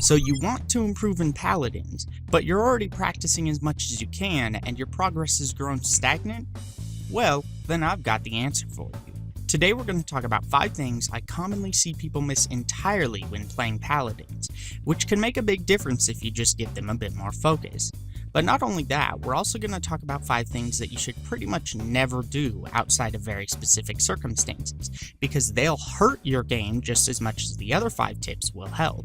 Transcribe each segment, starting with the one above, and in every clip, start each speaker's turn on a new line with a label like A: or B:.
A: So you want to improve in Paladins, but you're already practicing as much as you can and your progress has grown stagnant? Well, then I've got the answer for you. Today we're going to talk about 5 things I commonly see people miss entirely when playing Paladins, which can make a big difference if you just give them a bit more focus. But not only that, we're also going to talk about 5 things that you should pretty much never do outside of very specific circumstances, because they'll hurt your game just as much as the other 5 tips will help.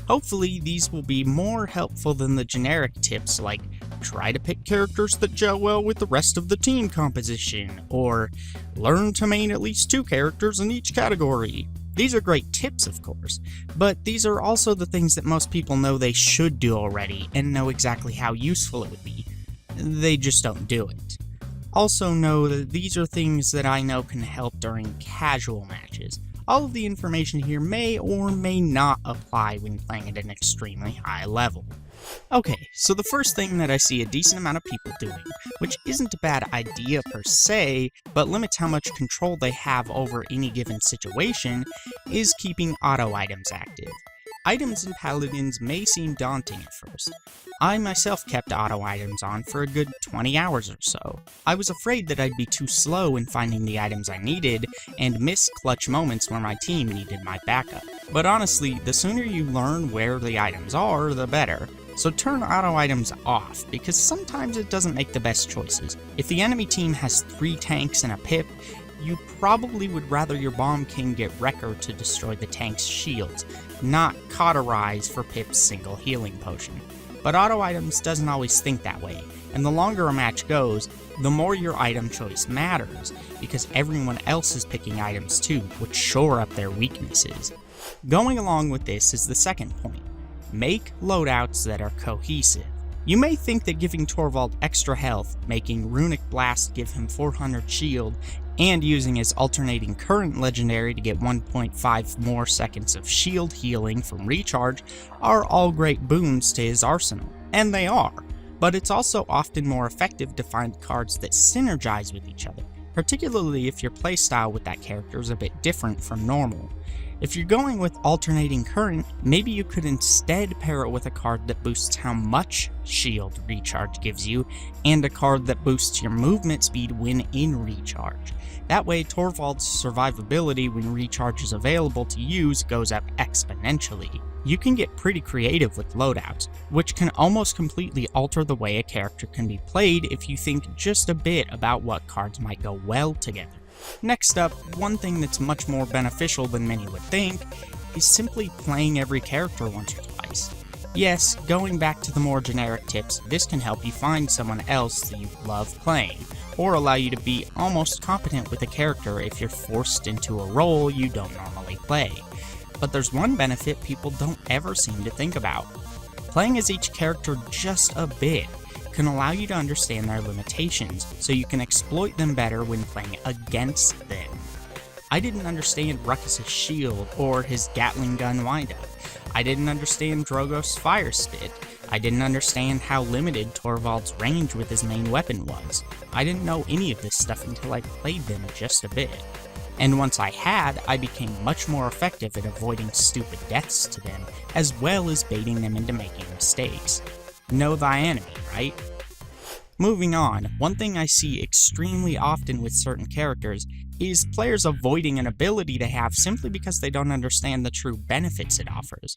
A: Hopefully these will be more helpful than the generic tips like try to pick characters that gel well with the rest of the team composition, or learn to main at least 2 characters in each category. These are great tips, of course, but these are also the things that most people know they should do already and know exactly how useful it would be. They just don't do it. Also know that these are things that I know can help during casual matches. All of the information here may or may not apply when playing at an extremely high level. Okay, so the first thing that I see a decent amount of people doing, which isn't a bad idea per se, but limits how much control they have over any given situation, is keeping auto items active. Items in Paladins may seem daunting at first. I myself kept auto items on for a good 20 hours or so. I was afraid that I'd be too slow in finding the items I needed, and miss clutch moments where my team needed my backup. But honestly, the sooner you learn where the items are, the better. So turn auto items off, because sometimes it doesn't make the best choices. If the enemy team has 3 tanks and a pip, you probably would rather your Bomb King get Wrecker to destroy the tank's shields, not Cauterize for Pip's single healing potion. But auto items doesn't always think that way, and the longer a match goes, the more your item choice matters, because everyone else is picking items too, which shore up their weaknesses. Going along with this is the second point. Make loadouts that are cohesive. You may think that giving Torvald extra health, making Runic Blast give him 400 shield, and using his alternating current legendary to get 1.5 more seconds of shield healing from recharge are all great boons to his arsenal, and they are, but it's also often more effective to find cards that synergize with each other, particularly if your playstyle with that character is a bit different from normal. If you're going with alternating current, maybe you could instead pair it with a card that boosts how much shield recharge gives you, and a card that boosts your movement speed when in recharge. That way, Torvald's survivability when recharge is available to use goes up exponentially. You can get pretty creative with loadouts, which can almost completely alter the way a character can be played if you think just a bit about what cards might go well together. Next up, one thing that's much more beneficial than many would think is simply playing every character once or twice. Yes, going back to the more generic tips, this can help you find someone else that you love playing, or allow you to be almost competent with a character if you're forced into a role you don't normally play. But there's one benefit people don't ever seem to think about. Playing as each character just a bit can allow you to understand their limitations, so you can exploit them better when playing against them. I didn't understand Ruckus's shield or his Gatling gun windup. I didn't understand Drogo's fire spit. I didn't understand how limited Torvald's range with his main weapon was. I didn't know any of this stuff until I played them just a bit. And once I had, I became much more effective at avoiding stupid deaths to them, as well as baiting them into making mistakes. Know thy enemy, right? Moving on, one thing I see extremely often with certain characters is players avoiding an ability they have simply because they don't understand the true benefits it offers.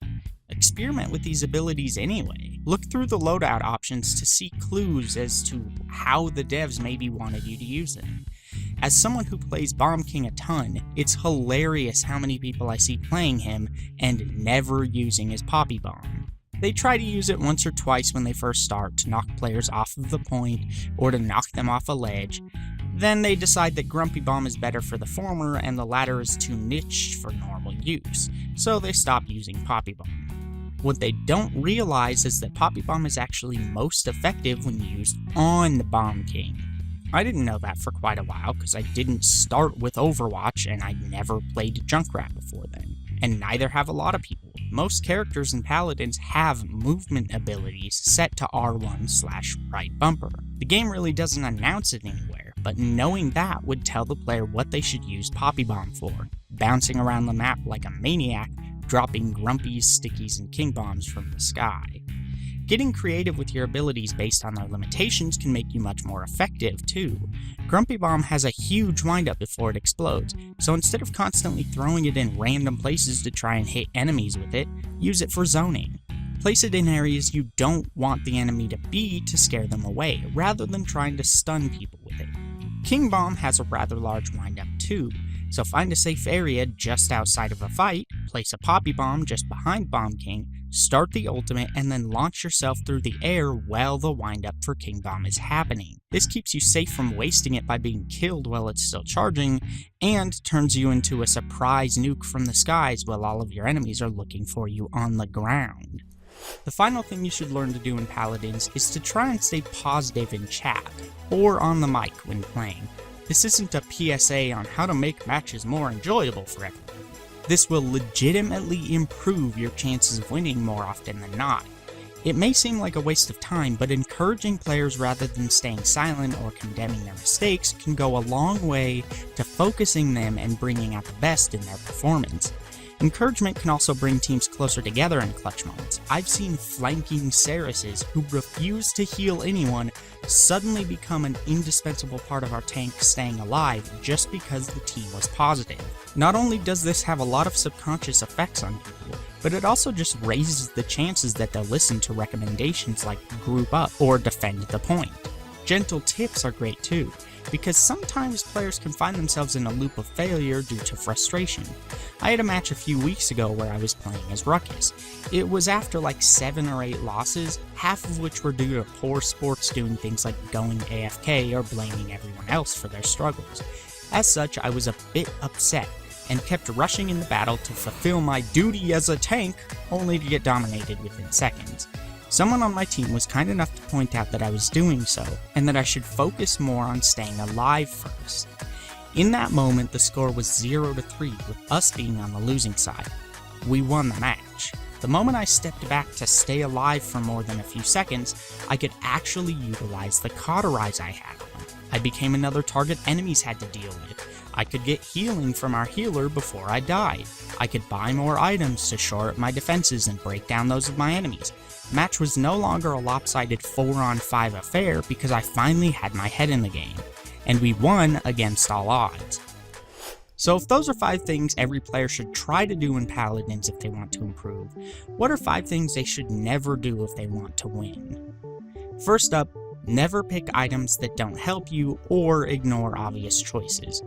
A: Experiment with these abilities anyway. Look through the loadout options to see clues as to how the devs maybe wanted you to use them. As someone who plays Bomb King a ton, it's hilarious how many people I see playing him and never using his Poppy Bomb. They try to use it once or twice when they first start to knock players off of the point or to knock them off a ledge. Then they decide that Grumpy Bomb is better for the former and the latter is too niched for normal use, so they stop using Poppy Bomb. What they don't realize is that Poppy Bomb is actually most effective when used on the Bomb King. I didn't know that for quite a while because I didn't start with Overwatch and I'd never played Junkrat before then. And neither have a lot of people. Most characters in Paladins have movement abilities set to R1/right bumper. The game really doesn't announce it anywhere, but knowing that would tell the player what they should use Poppy Bomb for. Bouncing around the map like a maniac, dropping grumpies, stickies, and king bombs from the sky. Getting creative with your abilities based on their limitations can make you much more effective, too. Grumpy Bomb has a huge windup before it explodes, so instead of constantly throwing it in random places to try and hit enemies with it, use it for zoning. Place it in areas you don't want the enemy to be to scare them away, rather than trying to stun people with it. King Bomb has a rather large windup too, so find a safe area just outside of a fight, place a Poppy Bomb just behind Bomb King, start the ultimate, and then launch yourself through the air while the windup for King Bomb is happening. This keeps you safe from wasting it by being killed while it's still charging, and turns you into a surprise nuke from the skies while all of your enemies are looking for you on the ground. The final thing you should learn to do in Paladins is to try and stay positive in chat, or on the mic when playing. This isn't a PSA on how to make matches more enjoyable for everyone. This will legitimately improve your chances of winning more often than not. It may seem like a waste of time, but encouraging players rather than staying silent or condemning their mistakes can go a long way to focusing them and bringing out the best in their performance. Encouragement can also bring teams closer together in clutch moments. I've seen flanking Cereses who refuse to heal anyone suddenly become an indispensable part of our tank staying alive just because the team was positive. Not only does this have a lot of subconscious effects on people, but it also just raises the chances that they'll listen to recommendations like group up or defend the point. Gentle tips are great too, because sometimes players can find themselves in a loop of failure due to frustration. I had a match a few weeks ago where I was playing as Ruckus. It was after like 7 or 8 losses, half of which were due to poor sports doing things like going AFK or blaming everyone else for their struggles. As such, I was a bit upset, and kept rushing in the battle to fulfill my duty as a tank, only to get dominated within seconds. Someone on my team was kind enough to point out that I was doing so, and that I should focus more on staying alive first. In that moment, the score was 0-3, with us being on the losing side. We won the match. The moment I stepped back to stay alive for more than a few seconds, I could actually utilize the cauterize I had on. I became another target enemies had to deal with. I could get healing from our healer before I died. I could buy more items to shore up my defenses and break down those of my enemies. Match was no longer a lopsided 4-on-5 affair because I finally had my head in the game, and we won against all odds. So if those are 5 things every player should try to do in Paladins if they want to improve, what are 5 things they should never do if they want to win? First up, never pick items that don't help you or ignore obvious choices.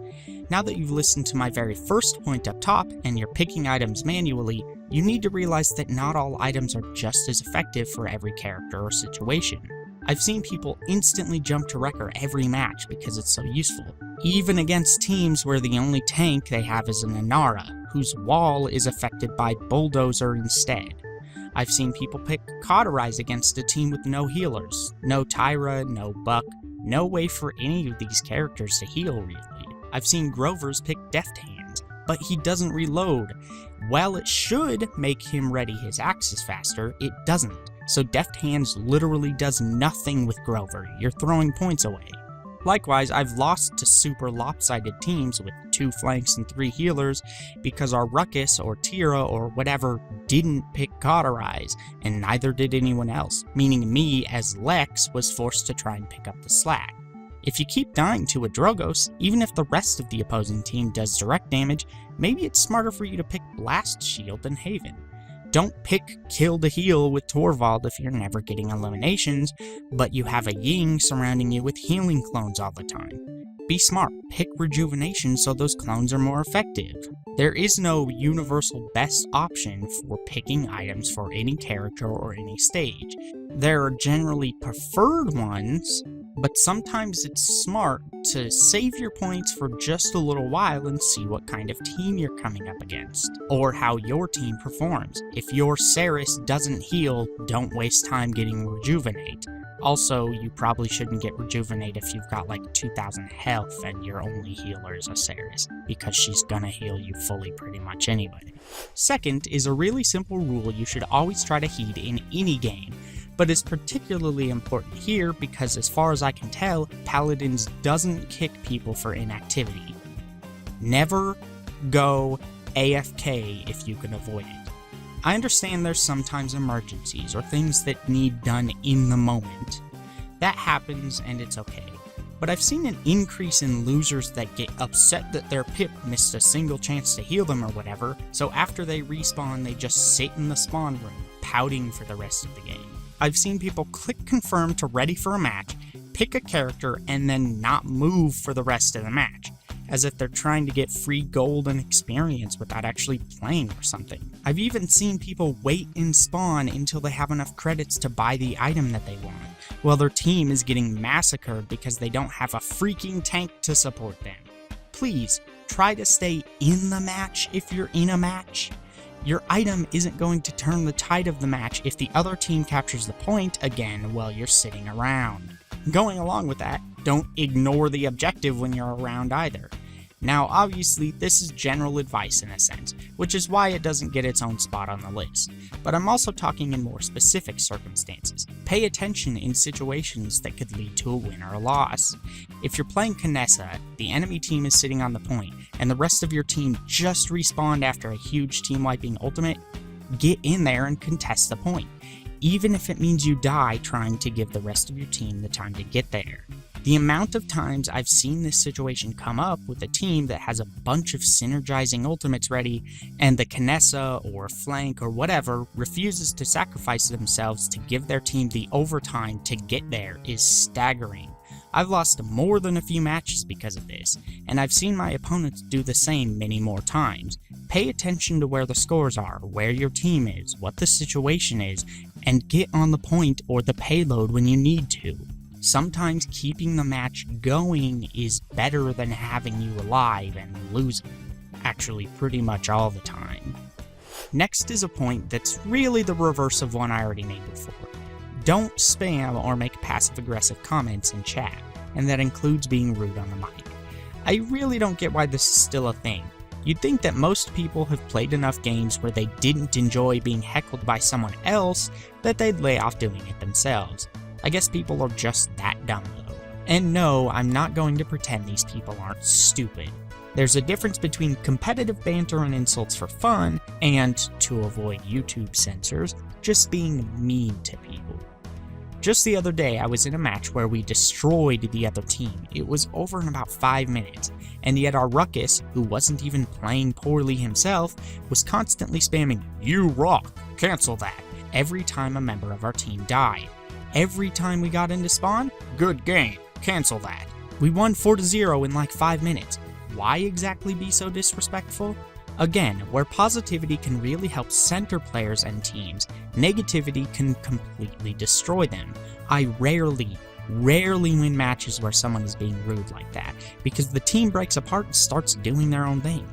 A: Now that you've listened to my very first point up top and you're picking items manually, you need to realize that not all items are just as effective for every character or situation. I've seen people instantly jump to Wrecker every match because it's so useful, even against teams where the only tank they have is an Inara, whose wall is affected by Bulldozer instead. I've seen people pick Cauterize against a team with no healers, no Tyra, no Buck, no way for any of these characters to heal really. I've seen Grovers pick Deft Hands, but he doesn't reload. While it should make him ready his axes faster, it doesn't. So Deft Hands literally does nothing with Grover, you're throwing points away. Likewise, I've lost to super lopsided teams with 2 flanks and 3 healers because our Ruckus or Tira or whatever didn't pick Cauterize, and neither did anyone else, meaning me as Lex was forced to try and pick up the slack. If you keep dying to a Drogos, even if the rest of the opposing team does direct damage, maybe it's smarter for you to pick Blast Shield than Haven. Don't pick Kill to Heal with Torvald if you're never getting eliminations, but you have a Ying surrounding you with healing clones all the time. Be smart, pick Rejuvenation so those clones are more effective. There is no universal best option for picking items for any character or any stage. There are generally preferred ones, but sometimes it's smart to save your points for just a little while and see what kind of team you're coming up against, or how your team performs. If your Ceres doesn't heal, don't waste time getting Rejuvenate. Also, you probably shouldn't get Rejuvenate if you've got like 2,000 health and your only healer is a Ceres, because she's gonna heal you fully pretty much anyway. Second is a really simple rule you should always try to heed in any game, but is particularly important here because as far as I can tell, Paladins doesn't kick people for inactivity. Never go AFK if you can avoid it. I understand there's sometimes emergencies or things that need done in the moment. That happens and it's okay. But I've seen an increase in losers that get upset that their pip missed a single chance to heal them or whatever, so after they respawn they just sit in the spawn room, pouting for the rest of the game. I've seen people click confirm to ready for a match, pick a character, and then not move for the rest of the match, as if they're trying to get free gold and experience without actually playing or something. I've even seen people wait in spawn until they have enough credits to buy the item that they want, while their team is getting massacred because they don't have a freaking tank to support them. Please, try to stay in the match if you're in a match. Your item isn't going to turn the tide of the match if the other team captures the point again while you're sitting around. Going along with that, don't ignore the objective when you're around either. Now obviously this is general advice in a sense, which is why it doesn't get its own spot on the list, but I'm also talking in more specific circumstances. Pay attention in situations that could lead to a win or a loss. If you're playing Kinessa, the enemy team is sitting on the point, and the rest of your team just respawned after a huge team wiping ultimate, get in there and contest the point, even if it means you die trying to give the rest of your team the time to get there. The amount of times I've seen this situation come up with a team that has a bunch of synergizing ultimates ready, and the Kinessa or flank or whatever refuses to sacrifice themselves to give their team the overtime to get there is staggering. I've lost more than a few matches because of this, and I've seen my opponents do the same many more times. Pay attention to where the scores are, where your team is, what the situation is, and get on the point or the payload when you need to. Sometimes keeping the match going is better than having you alive and losing. Actually, pretty much all the time. Next is a point that's really the reverse of one I already made before. Don't spam or make passive-aggressive comments in chat, and that includes being rude on the mic. I really don't get why this is still a thing. You'd think that most people have played enough games where they didn't enjoy being heckled by someone else that they'd lay off doing it themselves. I guess people are just that dumb though. And no, I'm not going to pretend these people aren't stupid. There's a difference between competitive banter and insults for fun, and, to avoid YouTube censors, just being mean to people. Just the other day, I was in a match where we destroyed the other team. It was over in about 5 minutes, and yet our Ruckus, who wasn't even playing poorly himself, was constantly spamming, "You rock, cancel that," every time a member of our team died. Every time we got into spawn, "Good game, cancel that." We won 4-0 in like 5 minutes. Why exactly be so disrespectful? Again, where positivity can really help center players and teams, negativity can completely destroy them. I rarely win matches where someone is being rude like that, because the team breaks apart and starts doing their own thing.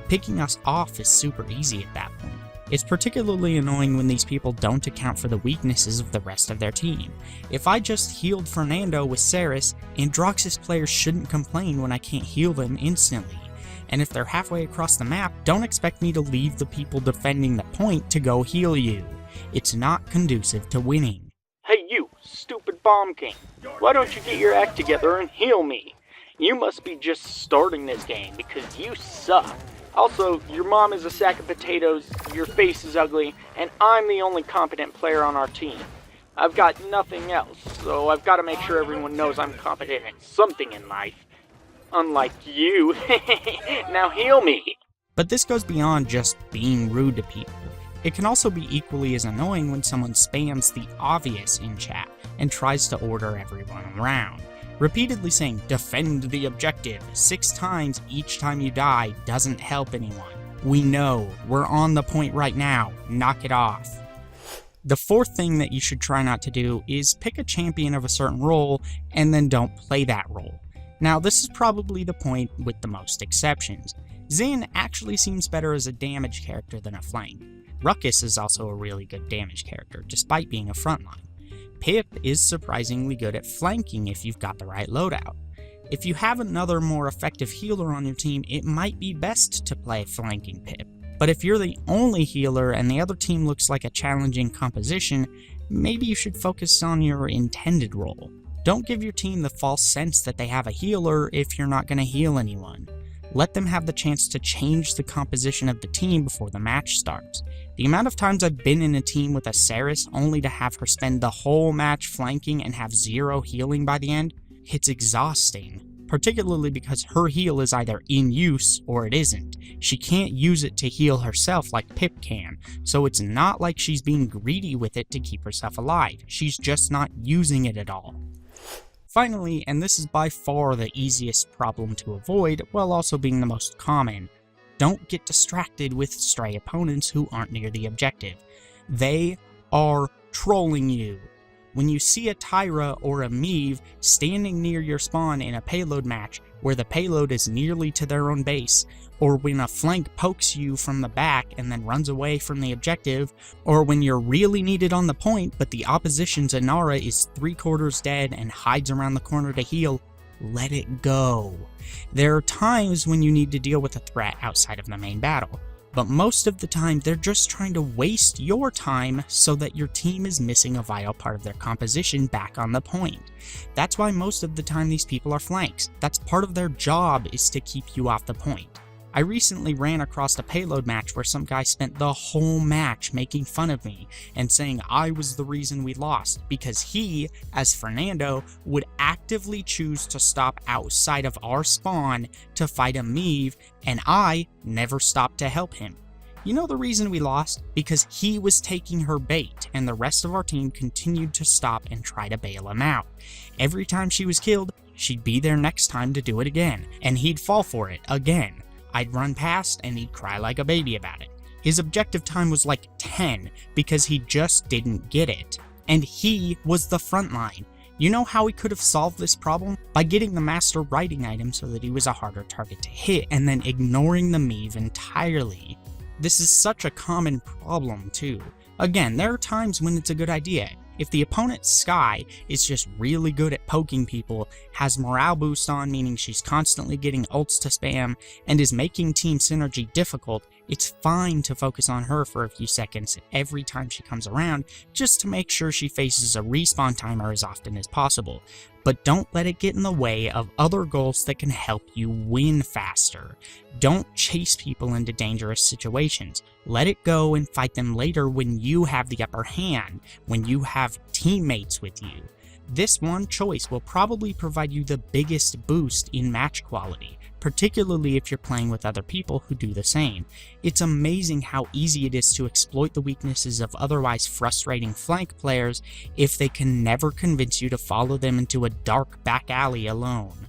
A: Picking us off is super easy at that point. It's particularly annoying when these people don't account for the weaknesses of the rest of their team. If I just healed Fernando with Ceres, Androxus players shouldn't complain when I can't heal them instantly. And if they're halfway across the map, don't expect me to leave the people defending the point to go heal you. It's not conducive to winning.
B: Hey you, stupid bomb king. Why don't you get your act together and heal me? You must be just starting this game because you suck. Also, your mom is a sack of potatoes, your face is ugly, and I'm the only competent player on our team. I've got nothing else, so I've got to make sure everyone knows I'm competent at something in life. Unlike you. Now heal me!
A: But this goes beyond just being rude to people. It can also be equally as annoying when someone spams the obvious in chat and tries to order everyone around. Repeatedly saying, "Defend the objective" 6 times each time you die doesn't help anyone. We know, we're on the point right now, knock it off. The fourth thing that you should try not to do is pick a champion of a certain role and then don't play that role. Now this is probably the point with the most exceptions. Xin actually seems better as a damage character than a flank. Ruckus is also a really good damage character, despite being a frontline. Pip is surprisingly good at flanking if you've got the right loadout. If you have another more effective healer on your team, it might be best to play flanking Pip. But if you're the only healer and the other team looks like a challenging composition, maybe you should focus on your intended role. Don't give your team the false sense that they have a healer if you're not going to heal anyone. Let them have the chance to change the composition of the team before the match starts. The amount of times I've been in a team with a Ceres only to have her spend the whole match flanking and have 0 healing by the end, it's exhausting. Particularly because her heal is either in use or it isn't. She can't use it to heal herself like Pip can, so it's not like she's being greedy with it to keep herself alive. She's just not using it at all. Finally, and this is by far the easiest problem to avoid, while also being the most common, don't get distracted with stray opponents who aren't near the objective. They are trolling you. When you see a Tyra or a Meve standing near your spawn in a payload match where the payload is nearly to their own base, or when a flank pokes you from the back and then runs away from the objective, or when you're really needed on the point but the opposition's Inara is 3/4 dead and hides around the corner to heal, let it go. There are times when you need to deal with a threat outside of the main battle, but most of the time they're just trying to waste your time so that your team is missing a vital part of their composition back on the point. That's why most of the time these people are flanks. That's part of their job, is to keep you off the point. I recently ran across a payload match where some guy spent the whole match making fun of me and saying I was the reason we lost because he, as Fernando, would actively choose to stop outside of our spawn to fight a Meve, and I never stopped to help him. You know the reason we lost? Because he was taking her bait, and the rest of our team continued to stop and try to bail him out. Every time she was killed, she'd be there next time to do it again, and he'd fall for it again. I'd run past and he'd cry like a baby about it. His objective time was like 10 because he just didn't get it. And he was the front line. You know how he could have solved this problem? By getting the master writing item so that he was a harder target to hit and then ignoring the Meve entirely. This is such a common problem too. Again, there are times when it's a good idea. If the opponent's Skye is just really good at poking people, has morale boost on, meaning she's constantly getting ults to spam, and is making team synergy difficult, it's fine to focus on her for a few seconds every time she comes around, just to make sure she faces a respawn timer as often as possible. But don't let it get in the way of other goals that can help you win faster. Don't chase people into dangerous situations. Let it go and fight them later when you have the upper hand, when you have teammates with you. This one choice will probably provide you the biggest boost in match quality, particularly if you're playing with other people who do the same. It's amazing how easy it is to exploit the weaknesses of otherwise frustrating flank players if they can never convince you to follow them into a dark back alley alone.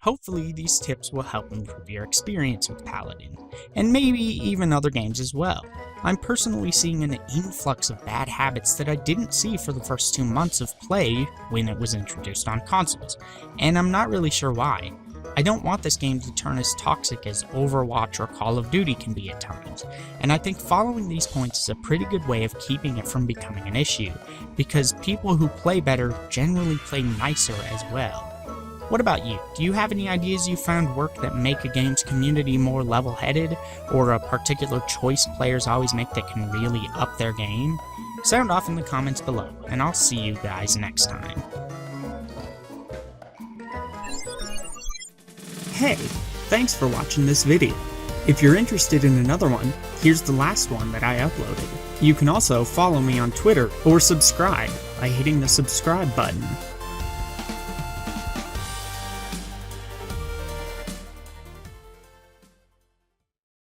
A: Hopefully these tips will help improve your experience with Paladin, and maybe even other games as well. I'm personally seeing an influx of bad habits that I didn't see for the first 2 months of play when it was introduced on consoles, and I'm not really sure why. I don't want this game to turn as toxic as Overwatch or Call of Duty can be at times, and I think following these points is a pretty good way of keeping it from becoming an issue, because people who play better generally play nicer as well. What about you? Do you have any ideas you found work that make a game's community more level-headed, or a particular choice players always make that can really up their game? Sound off in the comments below, and I'll see you guys next time. Hey, thanks for watching this video. If you're interested in another one, here's the last one that I uploaded. You can also follow me on Twitter or subscribe by hitting the subscribe button.